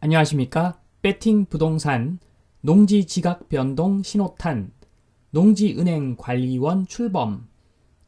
안녕하십니까? 배팅 부동산 농지 지각 변동 신호탄 농지은행 관리원 출범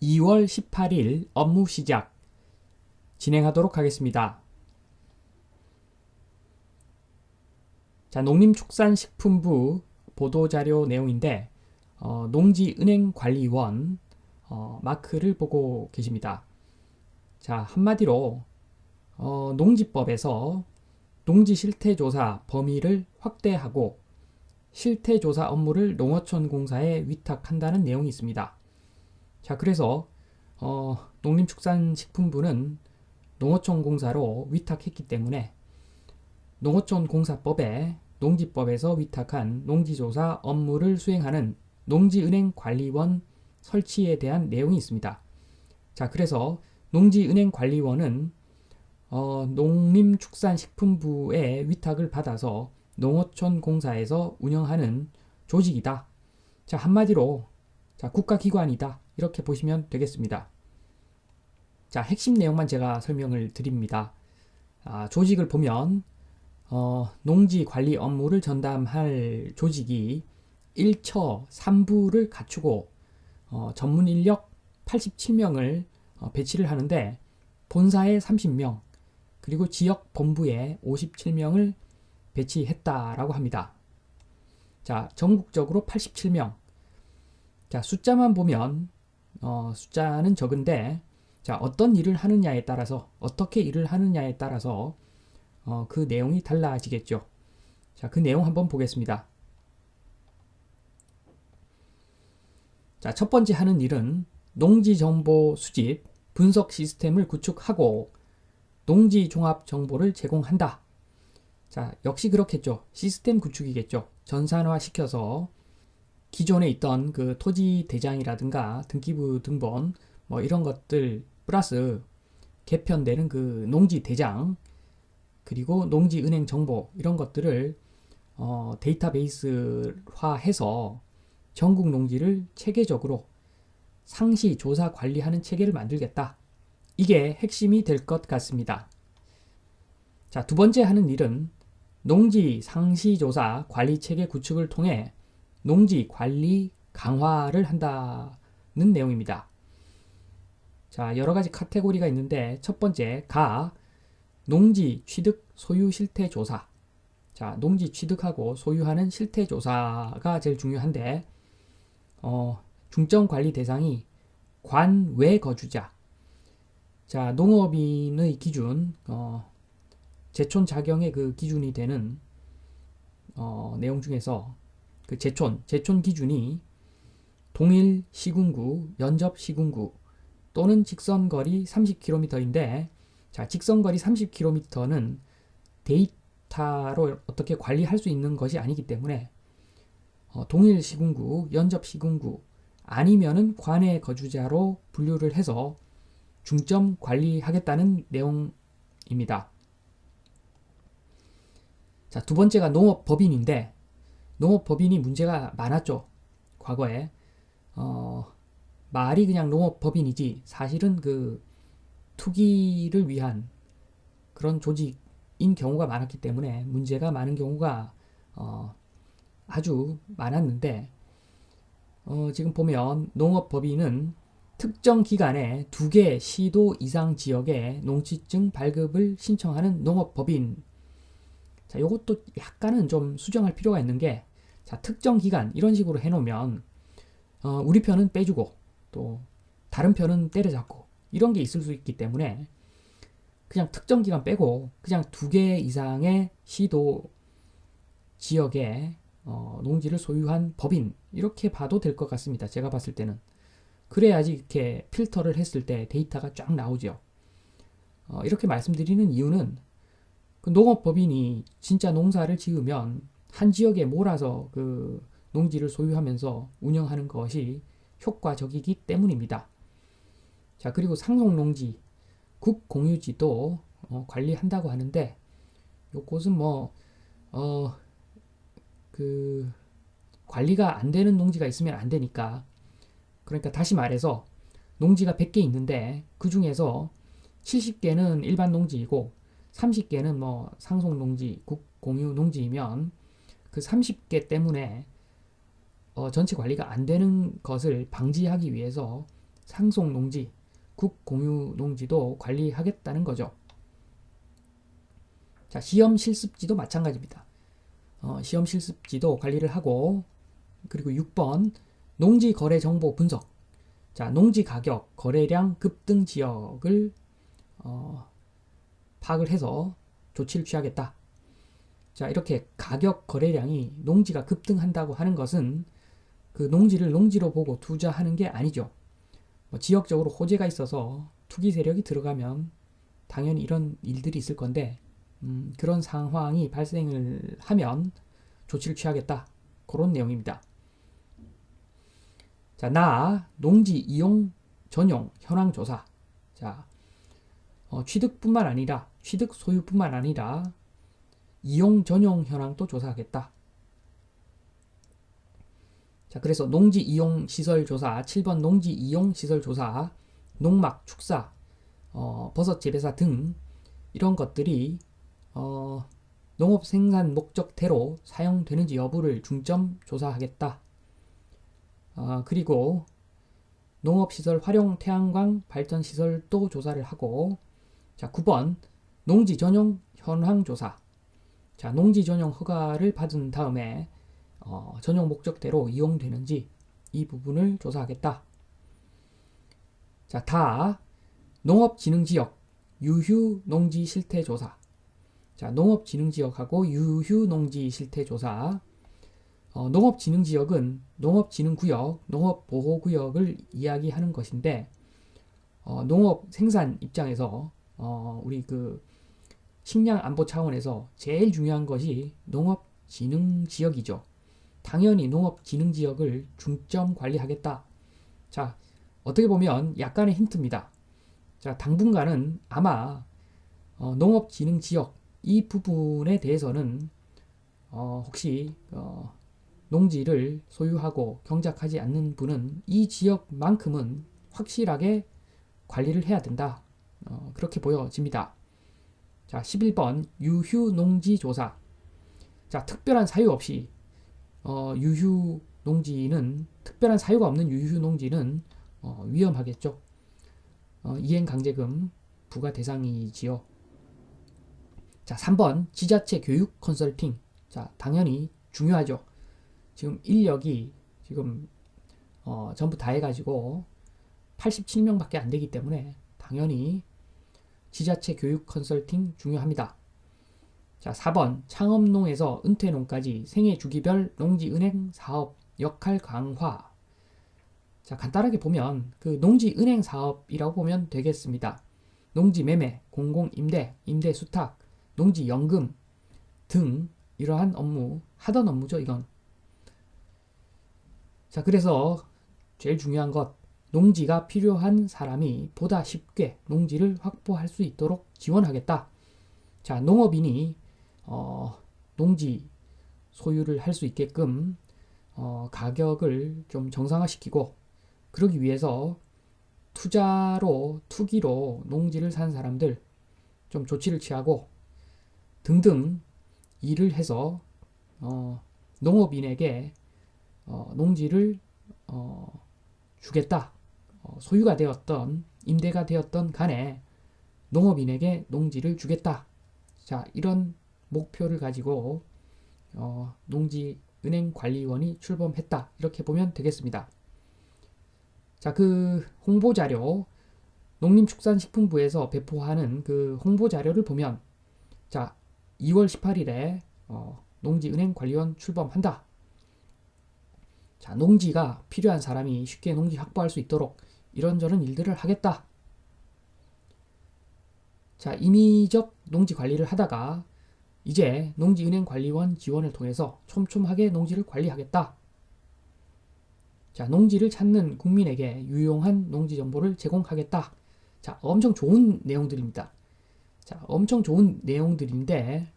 2월 18일 업무 시작 진행하도록 하겠습니다. 자, 농림축산식품부 보도자료 내용인데 농지은행 관리원 마크를 보고 계십니다. 자, 한마디로 농지법에서 농지 실태조사 범위를 확대하고 실태조사 업무를 농어촌공사에 위탁한다는 내용이 있습니다. 자, 그래서 농림축산식품부는 농어촌공사로 위탁했기 때문에 농어촌공사법에 농지법에서 위탁한 농지조사 업무를 수행하는 농지은행 관리원 설치에 대한 내용이 있습니다. 자, 그래서 농지은행 관리원은 농림축산식품부의 위탁을 받아서 농어촌공사에서 운영하는 조직이다. 자, 한마디로 국가기관이다. 이렇게 보시면 되겠습니다. 자, 핵심 내용만 제가 설명을 드립니다. 조직을 보면 농지 관리 업무를 전담할 조직이 1처 3부를 갖추고 전문 인력 87명을 배치를 하는데 본사에 30명 그리고 지역 본부에 57명을 배치했다라고 합니다. 자, 전국적으로 87명. 자, 숫자만 보면 숫자는 적은데 자, 어떤 일을 하느냐에 따라서 어떻게 일을 하느냐에 따라서 그 내용이 달라지겠죠. 자, 그 내용 한번 보겠습니다. 자, 첫 번째 하는 일은 농지 정보 수집, 분석 시스템을 구축하고 농지 종합 정보를 제공한다. 자, 역시 그렇겠죠. 시스템 구축이겠죠. 전산화 시켜서 기존에 있던 그 토지 대장이라든가 등기부 등본 뭐 이런 것들 플러스 개편되는 그 농지 대장 그리고 농지 은행 정보 이런 것들을 데이터베이스화해서 전국 농지를 체계적으로 상시 조사 관리하는 체계를 만들겠다. 이게 핵심이 될 것 같습니다. 자, 두 번째 하는 일은 농지 상시 조사 관리 체계 구축을 통해 농지 관리 강화를 한다는 내용입니다. 자, 여러 가지 카테고리가 있는데 첫 번째 농지 취득 소유 실태 조사. 자, 농지 취득하고 소유하는 실태 조사가 제일 중요한데 중점 관리 대상이 관외 거주자. 자, 농업인의 기준, 제촌 자경의 그 기준이 되는 내용 중에서 그 제촌 기준이 동일 시군구, 연접 시군구 또는 직선거리 30km인데 자, 직선거리 30km는 데이터로 어떻게 관리할 수 있는 것이 아니기 때문에 동일 시군구, 연접 시군구 아니면은 관외 거주자로 분류를 해서 중점 관리하겠다는 내용입니다. 자, 두 번째가 농업법인인데 농업법인이 문제가 많았죠. 과거에 말이 그냥 농업법인이지 사실은 그 투기를 위한 그런 조직인 경우가 많았기 때문에 문제가 많은 경우가 아주 많았는데 지금 보면 농업법인은 특정 기간에 2개 시도 이상 지역에 농지증 발급을 신청하는 농업법인. 자, 요것도 약간은 좀 수정할 필요가 있는 게 자, 특정 기간 이런 식으로 해놓으면 우리 편은 빼주고 또 다른 편은 때려잡고 이런 게 있을 수 있기 때문에 그냥 특정 기간 빼고 그냥 2개 이상의 시도 지역에 농지를 소유한 법인 이렇게 봐도 될 것 같습니다. 제가 봤을 때는. 그래야지 이렇게 필터를 했을 때 데이터가 쫙 나오죠. 이렇게 말씀드리는 이유는 그 농업법인이 진짜 농사를 지으면 한 지역에 몰아서 그 농지를 소유하면서 운영하는 것이 효과적이기 때문입니다. 자, 그리고 상속농지, 국공유지도 관리한다고 하는데 요것은 관리가 안 되는 농지가 있으면 안 되니까 그러니까 다시 말해서 농지가 100개 있는데 그 중에서 70개는 일반 농지이고 30개는 뭐 상속농지, 국공유농지이면 그 30개 때문에 전체 관리가 안 되는 것을 방지하기 위해서 상속농지, 국공유농지도 관리하겠다는 거죠. 자, 시험 실습지도 마찬가지입니다. 시험 실습지도 관리를 하고, 그리고 6번 농지 거래 정보 분석. 자, 농지 가격, 거래량 급등 지역을 파악을 해서 조치를 취하겠다. 자, 이렇게 가격 거래량이 농지가 급등한다고 하는 것은 그 농지를 농지로 보고 투자하는 게 아니죠. 지역적으로 호재가 있어서 투기 세력이 들어가면 당연히 이런 일들이 있을 건데, 그런 상황이 발생을 하면 조치를 취하겠다. 그런 내용입니다. 자, 농지 이용 전용 현황 조사. 자, 취득뿐만 아니라 취득 소유뿐만 아니라 이용 전용 현황도 조사하겠다. 자, 그래서 농지 이용 시설 조사, 7번 농지 이용 시설 조사, 농막, 축사, 버섯 재배사 등 이런 것들이 농업 생산 목적대로 사용되는지 여부를 중점 조사하겠다. 그리고 농업시설 활용 태양광 발전 시설도 조사를 하고, 자, 9번 농지 전용 현황 조사. 자, 농지 전용 허가를 받은 다음에 전용 목적대로 이용되는지 이 부분을 조사하겠다. 자, 다 농업진흥지역 유휴 농지 실태 조사. 자, 농업진흥지역하고 유휴 농지 실태 조사. 농업진흥지역은 농업진흥구역, 농업보호구역을 이야기하는 것인데, 농업 생산 입장에서 우리 그 식량 안보 차원에서 제일 중요한 것이 농업진흥지역이죠. 당연히 농업진흥지역을 중점 관리하겠다. 자, 어떻게 보면 약간의 힌트입니다. 자, 당분간은 아마 농업진흥지역 이 부분에 대해서는 혹시 농지를 소유하고 경작하지 않는 분은 이 지역만큼은 확실하게 관리를 해야 된다. 그렇게 보여집니다. 자, 11번 유휴 농지 조사. 자, 특별한 사유 없이 유휴 농지는, 특별한 사유가 없는 유휴 농지는 위험하겠죠. 이행강제금 부과 대상이지요. 자, 3번 지자체 교육 컨설팅. 자, 당연히 중요하죠. 지금 인력이 지금 전부 다 해가지고 87명밖에 안 되기 때문에 당연히 지자체 교육 컨설팅 중요합니다. 자, 4번 창업농에서 은퇴농까지 생애 주기별 농지은행 사업 역할 강화. 자, 간단하게 보면 그 농지은행 사업이라고 보면 되겠습니다. 농지 매매, 공공임대, 임대수탁, 농지연금 등 이러한 업무, 하던 업무죠, 이건. 자, 그래서 제일 중요한 것, 농지가 필요한 사람이 보다 쉽게 농지를 확보할 수 있도록 지원하겠다. 자, 농업인이 농지 소유를 할 수 있게끔 가격을 좀 정상화시키고, 그러기 위해서 투기로 농지를 산 사람들 좀 조치를 취하고 등등 일을 해서 농업인에게 농지를 주겠다. 소유가 되었던 임대가 되었던 간에 농업인에게 농지를 주겠다. 자, 이런 목표를 가지고 농지은행관리원이 출범했다. 이렇게 보면 되겠습니다. 자, 그 홍보자료, 농림축산식품부에서 배포하는 그 홍보자료를 보면, 자, 2월 18일에 농지은행관리원 출범한다. 자, 농지가 필요한 사람이 쉽게 농지 확보할 수 있도록 이런저런 일들을 하겠다. 자, 임의적 농지 관리를 하다가 이제 농지은행관리원 지원을 통해서 촘촘하게 농지를 관리하겠다. 자, 농지를 찾는 국민에게 유용한 농지 정보를 제공하겠다. 자, 엄청 좋은 내용들입니다. 자, 엄청 좋은 내용들인데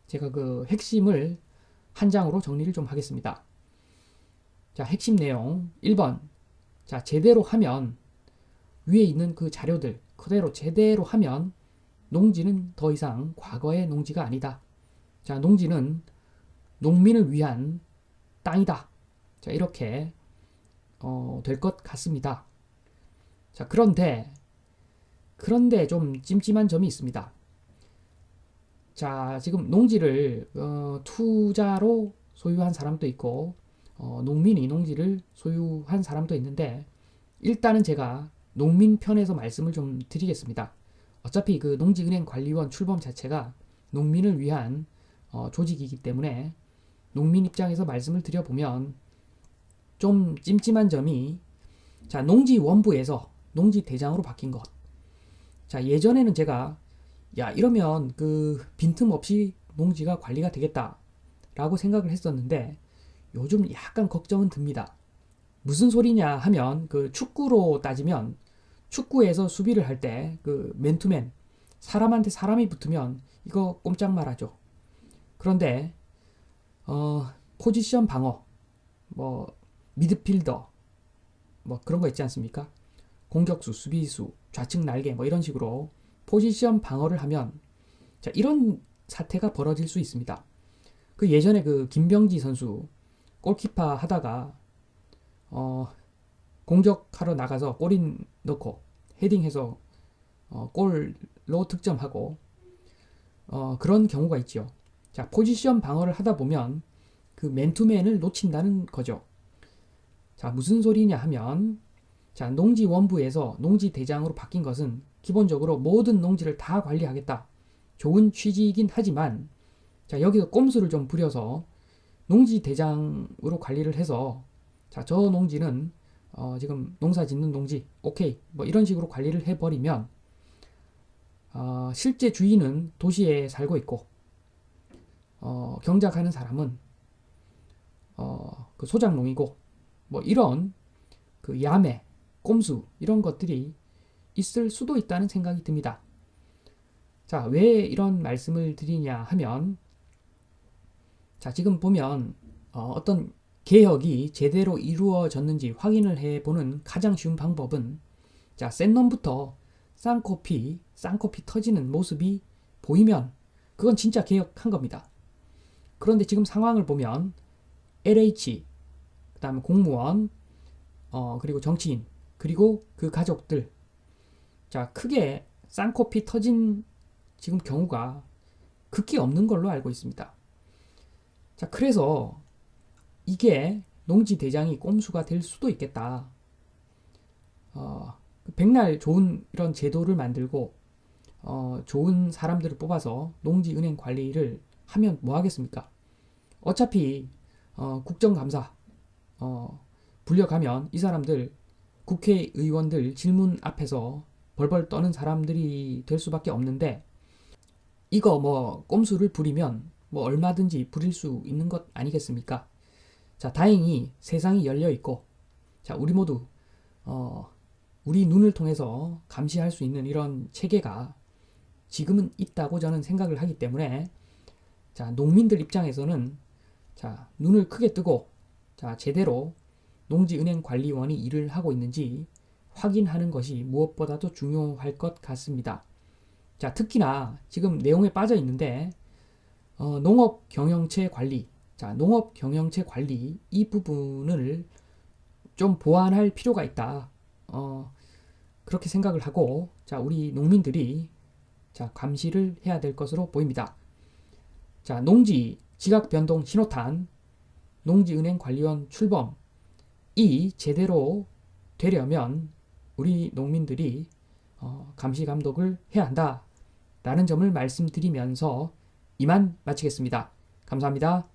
제가 그 핵심을 한 장으로 정리를 좀 하겠습니다. 자, 핵심 내용 1번. 자, 제대로 하면 위에 있는 그 자료들 그대로 제대로 하면 농지는 더 이상 과거의 농지가 아니다. 자, 농지는 농민을 위한 땅이다. 자, 이렇게 될 것 같습니다. 자, 그런데 좀 찜찜한 점이 있습니다. 자, 지금 농지를 투자로 소유한 사람도 있고 농민이 농지를 소유한 사람도 있는데, 일단은 제가 농민 편에서 말씀을 좀 드리겠습니다. 어차피 그 농지은행관리원 출범 자체가 농민을 위한 조직이기 때문에 농민 입장에서 말씀을 드려보면 좀 찜찜한 점이, 자, 농지원부에서 농지대장으로 바뀐 것. 자, 예전에는 제가 야, 이러면 그 빈틈없이 농지가 관리가 되겠다 라고 생각을 했었는데, 요즘 약간 걱정은 듭니다. 무슨 소리냐 하면, 그 축구로 따지면 축구에서 수비를 할 때 그 맨투맨, 사람한테 사람이 붙으면 이거 꼼짝 말하죠. 그런데 포지션 방어, 뭐 미드필더, 뭐 그런 거 있지 않습니까? 공격수, 수비수, 좌측 날개, 뭐 이런 식으로 포지션 방어를 하면, 자, 이런 사태가 벌어질 수 있습니다. 그 예전에 그 김병지 선수 골키퍼 하다가 공격하러 나가서 골인 넣고 헤딩해서 골로 득점하고 그런 경우가 있죠. 자, 포지션 방어를 하다 보면 그 맨투맨을 놓친다는 거죠. 자, 무슨 소리냐 하면, 자, 농지원부에서 농지대장으로 바뀐 것은 기본적으로 모든 농지를 다 관리하겠다. 좋은 취지이긴 하지만, 자, 여기서 꼼수를 좀 부려서 농지대장으로 관리를 해서, 자, 저 농지는 지금 농사 짓는 농지, 오케이, 뭐 이런 식으로 관리를 해버리면, 실제 주인은 도시에 살고 있고, 경작하는 사람은 그 소작농이고, 뭐 이런 그 야매, 꼼수, 이런 것들이 있을 수도 있다는 생각이 듭니다. 자, 왜 이런 말씀을 드리냐 하면, 자, 지금 보면 어떤 개혁이 제대로 이루어졌는지 확인을 해보는 가장 쉬운 방법은, 자, 센 놈부터 쌍코피 터지는 모습이 보이면 그건 진짜 개혁한 겁니다. 그런데 지금 상황을 보면 LH, 그 다음에 공무원, 그리고 정치인, 그리고 그 가족들, 자, 크게 쌍코피 터진 지금 경우가 극히 없는 걸로 알고 있습니다. 자, 그래서 이게 농지대장이 꼼수가 될 수도 있겠다. 백날 좋은 이런 제도를 만들고 좋은 사람들을 뽑아서 농지은행 관리를 하면 뭐 하겠습니까? 어차피 국정감사 불려가면 이 사람들, 국회의원들 질문 앞에서 벌벌 떠는 사람들이 될 수밖에 없는데, 이거 뭐 꼼수를 부리면 뭐 얼마든지 부릴 수 있는 것 아니겠습니까? 자, 다행히 세상이 열려 있고, 자, 우리 모두 우리 눈을 통해서 감시할 수 있는 이런 체계가 지금은 있다고 저는 생각을 하기 때문에, 자, 농민들 입장에서는, 자, 눈을 크게 뜨고, 자, 제대로 농지은행관리원이 일을 하고 있는지 확인하는 것이 무엇보다도 중요할 것 같습니다. 자, 특히나 지금 내용에 빠져 있는데 농업경영체 관리, 자, 농업경영체 관리 이 부분을 좀 보완할 필요가 있다. 그렇게 생각을 하고, 자, 우리 농민들이, 자, 감시를 해야 될 것으로 보입니다. 자, 농지 지각 변동 신호탄, 농지은행 관리원 출범, 이 제대로 되려면 우리 농민들이 감시 감독을 해야 한다라는 점을 말씀드리면서 이만 마치겠습니다. 감사합니다.